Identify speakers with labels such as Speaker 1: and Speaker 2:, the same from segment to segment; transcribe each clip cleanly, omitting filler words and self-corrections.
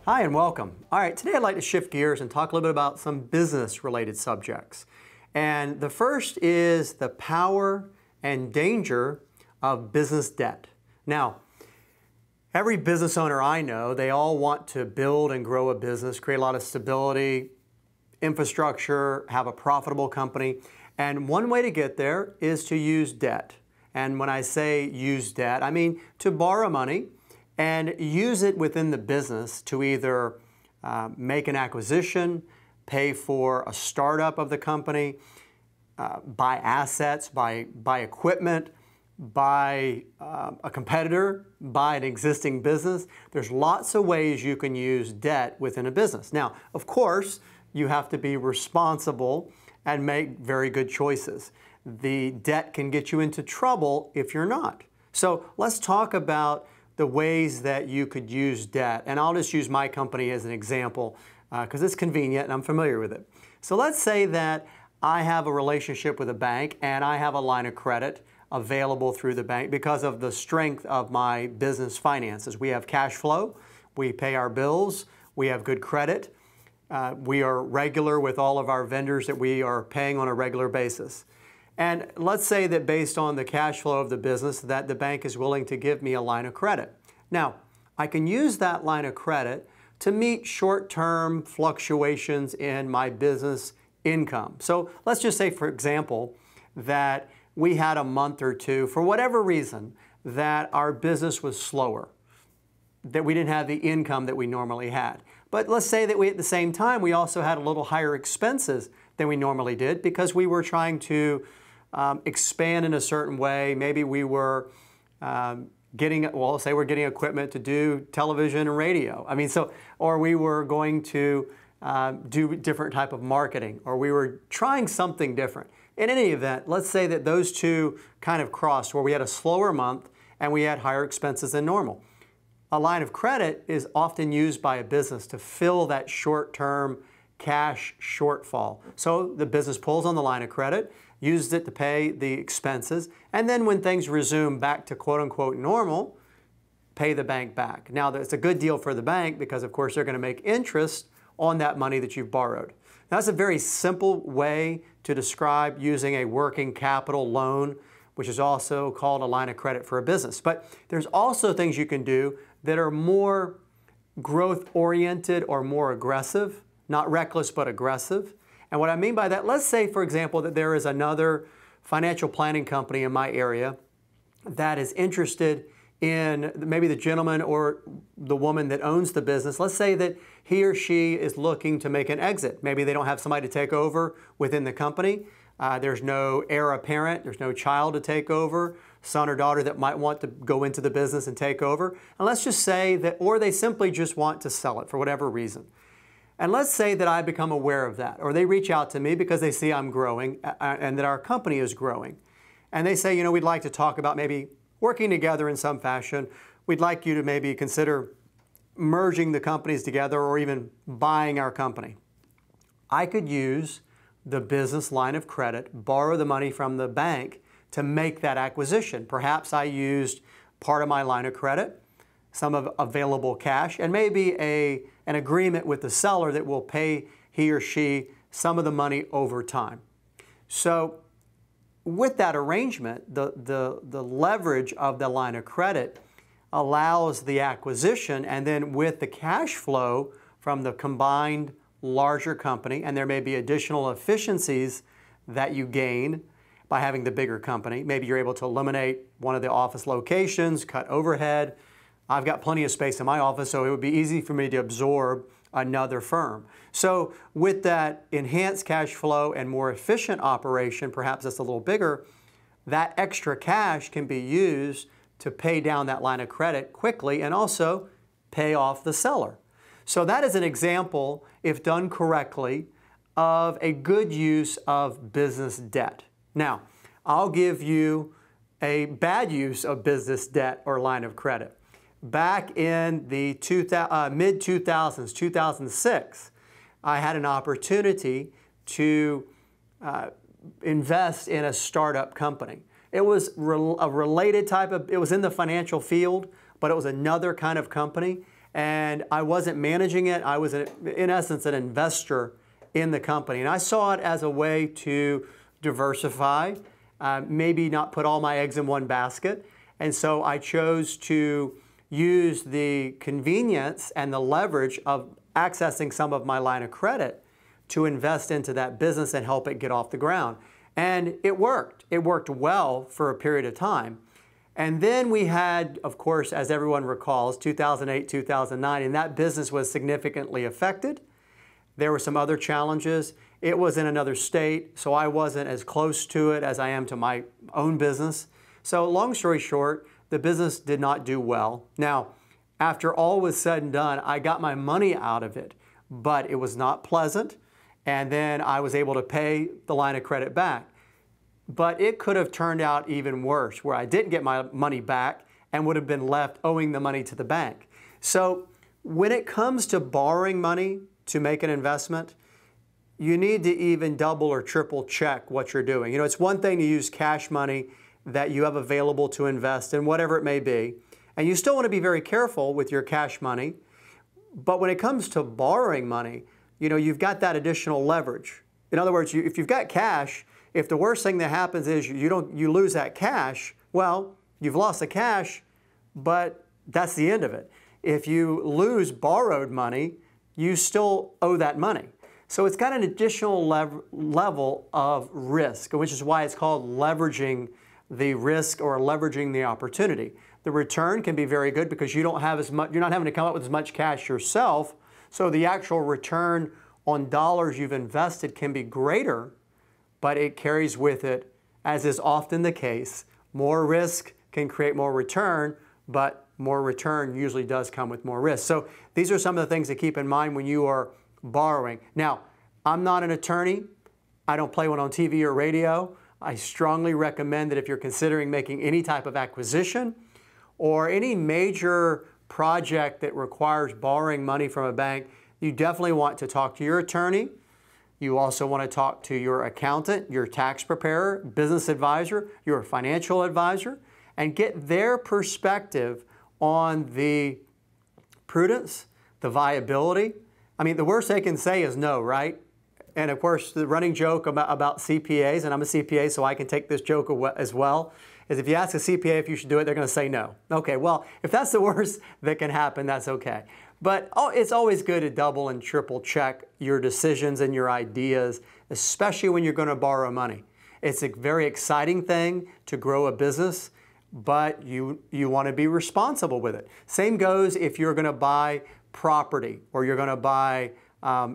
Speaker 1: Hi and welcome. All right, today I'd like to shift gears and talk a little bit about some business-related subjects. And the first is the power and danger of business debt. Now, every business owner I know, they all want to build and grow a business, create a lot of stability, infrastructure, have a profitable company. And one way to get there is to use debt. And when I say use debt, I mean to borrow money and use it within the business to either make an acquisition, pay for a startup of the company, buy assets, buy equipment, buy a competitor, buy an existing business. There's lots of ways you can use debt within a business. Now, of course, you have to be responsible and make very good choices. The debt can get you into trouble if you're not. So let's talk about the ways that you could use debt. And I'll just use my company as an example because it's convenient and I'm familiar with it. So let's say that I have a relationship with a bank and I have a line of credit available through the bank because of the strength of my business finances. We have cash flow, we pay our bills, we have good credit, we are regular with all of our vendors that we are paying on a regular basis. And let's say that based on the cash flow of the business that the bank is willing to give me a line of credit. Now, I can use that line of credit to meet short-term fluctuations in my business income. So let's just say, for example, that we had a month or two, for whatever reason, that our business was slower, that we didn't have the income that we normally had. But let's say that at the same time, we also had a little higher expenses than we normally did because we were trying to expand in a certain way. Maybe we were say we're getting equipment to do television and radio. Or we were going to do different type of marketing, or we were trying something different. In any event, let's say that those two kind of crossed where we had a slower month and we had higher expenses than normal. A line of credit is often used by a business to fill that short-term cash shortfall. So the business pulls on the line of credit, uses it to pay the expenses, and then when things resume back to quote-unquote normal, pay the bank back. Now, it's a good deal for the bank because, of course, they're going to make interest on that money that you've borrowed. Now, that's a very simple way to describe using a working capital loan, which is also called a line of credit for a business. But there's also things you can do that are more growth-oriented or more aggressive, not reckless but aggressive. And what I mean by that, let's say, for example, that there is another financial planning company in my area that is interested in maybe the gentleman or the woman that owns the business. Let's say that he or she is looking to make an exit. Maybe they don't have somebody to take over within the company. There's no heir apparent. There's no child to take over, son or daughter that might want to go into the business and take over. And let's just say that, or they simply just want to sell it for whatever reason. And let's say that I become aware of that, or they reach out to me because they see I'm growing and that our company is growing. And they say, we'd like to talk about maybe working together in some fashion. We'd like you to maybe consider merging the companies together or even buying our company. I could use the business line of credit, borrow the money from the bank to make that acquisition. Perhaps I used part of my line of credit, some of available cash, and maybe an agreement with the seller that will pay he or she some of the money over time. So with that arrangement, the leverage of the line of credit allows the acquisition, and then with the cash flow from the combined larger company, and there may be additional efficiencies that you gain by having the bigger company. Maybe you're able to eliminate one of the office locations, cut overhead. I've got plenty of space in my office, so it would be easy for me to absorb another firm. So with that enhanced cash flow and more efficient operation, perhaps that's a little bigger, that extra cash can be used to pay down that line of credit quickly and also pay off the seller. So that is an example, if done correctly, of a good use of business debt. Now, I'll give you a bad use of business debt or line of credit. Back in the mid-2000s, 2006, I had an opportunity to invest in a startup company. It was a related type of, it was in the financial field, but it was another kind of company. and I wasn't managing it. I was, in essence, an investor in the company. And I saw it as a way to diversify, maybe not put all my eggs in one basket. And so I chose to use the convenience and the leverage of accessing some of my line of credit to invest into that business and help it get off the ground. And it worked. It worked well for a period of time. And then we had, of course, as everyone recalls, 2008, 2009, and that business was significantly affected. There were some other challenges. It was in another state, so I wasn't as close to it as I am to my own business. So long story short, the business did not do well. Now, after all was said and done, I got my money out of it, but it was not pleasant. And then I was able to pay the line of credit back. But it could have turned out even worse, where I didn't get my money back and would have been left owing the money to the bank. So when it comes to borrowing money to make an investment, you need to even double or triple check what you're doing. You know, it's one thing to use cash money that you have available to invest in, whatever it may be. And you still want to be very careful with your cash money. But when it comes to borrowing money, you know, you've got that additional leverage. In other words, if you've got cash, if the worst thing that happens is you lose that cash, well, you've lost the cash, but that's the end of it. If you lose borrowed money, you still owe that money. So it's got an additional level of risk, which is why it's called leveraging the risk or leveraging the opportunity. The return can be very good because you don't have as much, you're not having to come up with as much cash yourself. So the actual return on dollars you've invested can be greater, but it carries with it, as is often the case, more risk can create more return, but more return usually does come with more risk. So these are some of the things to keep in mind when you are borrowing. Now, I'm not an attorney. I don't play one on TV or radio. I strongly recommend that if you're considering making any type of acquisition or any major project that requires borrowing money from a bank, you definitely want to talk to your attorney. You also want to talk to your accountant, your tax preparer, business advisor, your financial advisor, and get their perspective on the prudence, the viability. I mean, the worst they can say is no, right? And of course, the running joke about CPAs, and I'm a CPA, so I can take this joke as well, is if you ask a CPA if you should do it, they're going to say no. Okay, well, if that's the worst that can happen, that's okay. But it's always good to double and triple check your decisions and your ideas, especially when you're going to borrow money. It's a very exciting thing to grow a business, but you want to be responsible with it. Same goes if you're going to buy property or you're going to buy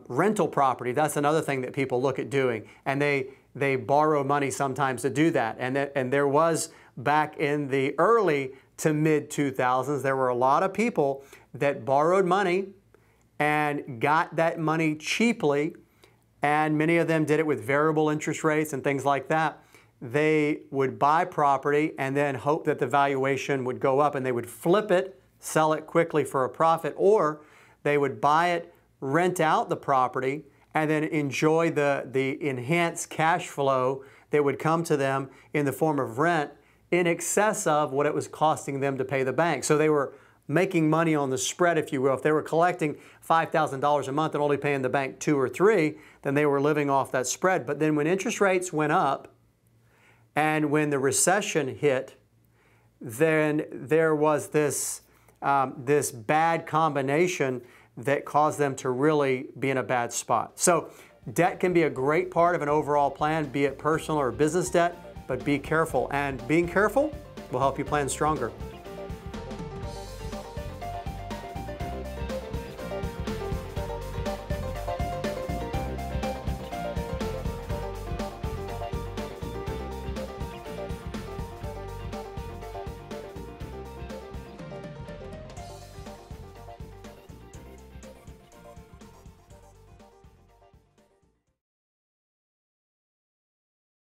Speaker 1: rental property. That's another thing that people look at doing, and they borrow money sometimes to do that. And there was, back in the early to mid 2000s, there were a lot of people that borrowed money and got that money cheaply, and many of them did it with variable interest rates and things like that. They would buy property and then hope that the valuation would go up, and they would flip it, sell it quickly for a profit, or they would buy it, rent out the property, and then enjoy the enhanced cash flow that would come to them in the form of rent in excess of what it was costing them to pay the bank. So they were making money on the spread, if you will. If they were collecting $5,000 a month and only paying the bank $2,000 or $3,000, then they were living off that spread. But then when interest rates went up and when the recession hit, then there was this bad combination that caused them to really be in a bad spot. So debt can be a great part of an overall plan, be it personal or business debt, but be careful. And being careful will help you plan stronger.